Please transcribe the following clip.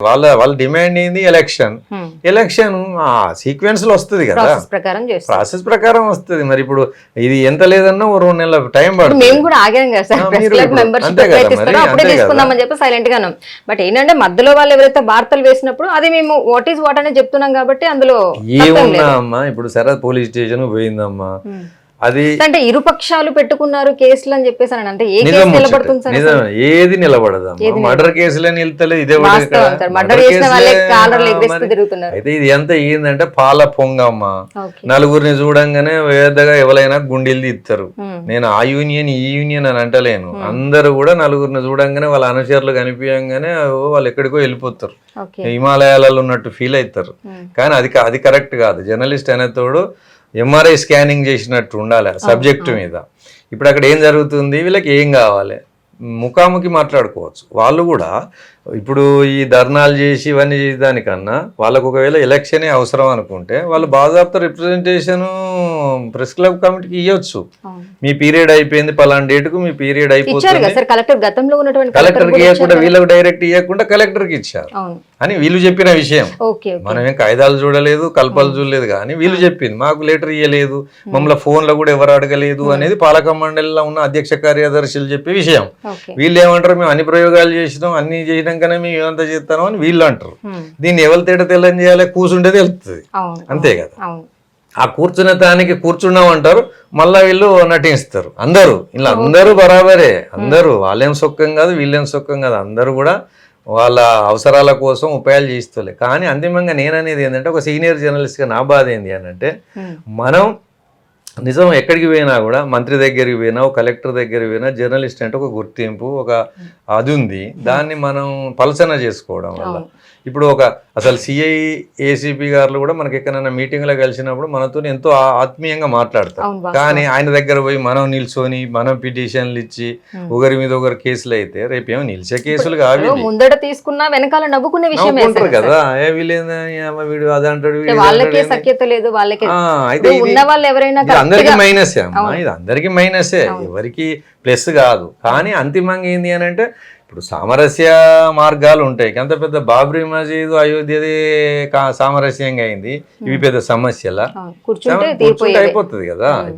వాళ్ళ డిమాండ్ ఏంది election. Election sequence లో వస్తుంది కదా, ప్రాసెస్ ప్రకారం వస్తుంది. మరి ఇప్పుడు ఇది ఎంత లేదన్నా 2 నెలల టైం పడుతుంది. మేము కూడా ఆగాం కదా సార్, ప్రెస్ క్లబ్ మెంబర్షిప్ అప్పుడే తీసుకుందామని చెప్పి సైలెంట్ గాను. బట్ ఏంటంటే మధ్యలో వాళ్ళు ఎవరైతే వార్తలు వేసినప్పుడు అది మేము వాట్ ఈస్ వాట్ అనేది చెప్తున్నాం కాబట్టి అందులో ఏమున్నా అమ్మా. ఇప్పుడు సరే పోలీస్ స్టేషన్ పోయిందమ్మా, అది అంటే ఇరుపక్షాలు పెట్టుకున్నారు కేసులు అని చెప్పేసి అంటే ఏ కేసు నిలబడుతుంది సార్? నిజం, ఏది నిలబడదా. మర్డర్ కేసులే నిలుతలేదు. ఇదే అయితే ఇది ఎంత ఏందంటే పాల పొంగమ్మ. నలుగురిని చూడంగానే వేదగా ఎవరైనా గుండెలు తీస్తారు. నేను ఆ యూనియన్ ఈ యూనియన్ అని అంటలేను. అందరూ కూడా నలుగురిని చూడంగానే వాళ్ళ అనుచరులు కనిపించగానే వాళ్ళు ఎక్కడికో వెళ్ళిపోతారు, హిమాలయాలలో ఉన్నట్టు ఫీల్ అవుతారు. కానీ అది కరెక్ట్ కాదు. జర్నలిస్ట్ అనేతోడు ఎంఆర్ఐ స్కానింగ్ చేసినట్టు ఉండాలి సబ్జెక్టు మీద. ఇప్పుడు అక్కడ ఏం జరుగుతుంది, వీళ్ళకి ఏం కావాలి, ముఖాముఖి మాట్లాడుకోవచ్చు. వాళ్ళు కూడా ఇప్పుడు ఈ ధర్నాలు చేసి ఇవన్నీ చేసేదానికన్నా వాళ్ళకు ఒకవేళ ఎలక్షనే అవసరం అనుకుంటే వాళ్ళు బాజాప్తా రిప్రజెంటేషన్ ప్రెస్ క్లబ్ కమిటీకి ఇవ్వచ్చు. మీ పీరియడ్ అయిపోయింది, పలానా డేటుకు మీ పీరియడ్ అయిపోతుంది. కలెక్టర్కి ఇవ్వకుండా, వీళ్ళకి డైరెక్ట్ ఇవ్వకుండా కలెక్టర్కి ఇచ్చారు అని వీళ్ళు చెప్పిన విషయం. మనం ఏం కాయిదాలు చూడలేదు, కల్పాలు చూడలేదు, కానీ వీళ్ళు చెప్పింది మాకు లెటర్ ఇవ్వలేదు, మమ్మల్ని ఫోన్లో కూడా ఎవరు అడగలేదు అనేది పాలక మండలిలో ఉన్న అధ్యక్ష కార్యదర్శులు చెప్పే విషయం. వీళ్ళు ఏమంటారు, మేము అన్ని ప్రయోగాలు చేసినాం, అన్ని చేయడానికనే మేము ఏమంతా చేస్తాం అని వీళ్ళు అంటారు. దీన్ని ఎవరి తేట తెల్లని చేయాలి, కూర్చుంటే తెలుస్తుంది, అంతే కదా. ఆ కూర్చున్న దానికి కూర్చున్నాం అంటారు, మళ్ళా వీళ్ళు నటిస్తారు. అందరూ ఇలా అందరూ బరాబరే, అందరూ వాళ్ళేం సొక్కం కాదు, వీళ్ళేం సొక్కం కాదు, అందరూ కూడా వాళ్ళ అవసరాల కోసం ఉపాయాలు చేస్తలే. కానీ అంతిమంగా నేననేది ఏంటంటే, ఒక సీనియర్ జర్నలిస్ట్గా నా బాధ ఏంటి అని అంటే, మనం నిజం ఎక్కడికి పోయినా కూడా, మంత్రి దగ్గరికి పోయినా, ఒక కలెక్టర్ దగ్గరికి పోయినా, జర్నలిస్ట్ అంటే ఒక గుర్తింపు, ఒక అది ఉంది. దాన్ని మనం పలసన చేసుకోవడం వల్ల ఇప్పుడు అసలు సిఐ ఏసీపీ గారు కూడా మనకి ఎక్కడైనా మీటింగ్లో కలిసినప్పుడు మనతో ఎంతో ఆత్మీయంగా మాట్లాడతారు. కానీ ఆయన దగ్గర పోయి మనం నిల్చొని మనం పిటిషన్లు ఇచ్చి ఒకరి మీద ఒకరు కేసులు అయితే రేపేమో నిలిచే కేసులు కావి, ముందట తీసుకున్నా వెనకాల నవ్వుకునే విషయం కదా. వీడు అది అంటాడు, అయితే అందరికి మైనసే అమ్మా, ఇది అందరికి మైనసే, ఎవరికి ప్లస్ కాదు. కానీ అంతిమంగా ఏంది అని అంటే, ఇప్పుడు సామరస్య మార్గాలు ఉంటాయి. ఎంత పెద్ద బాబ్రీ మసీదు అయోధ్యది సామరస్యంగా అయింది, ఇవి పెద్ద సమస్యలా కూర్చుంటే అయిపోతుంది కదా.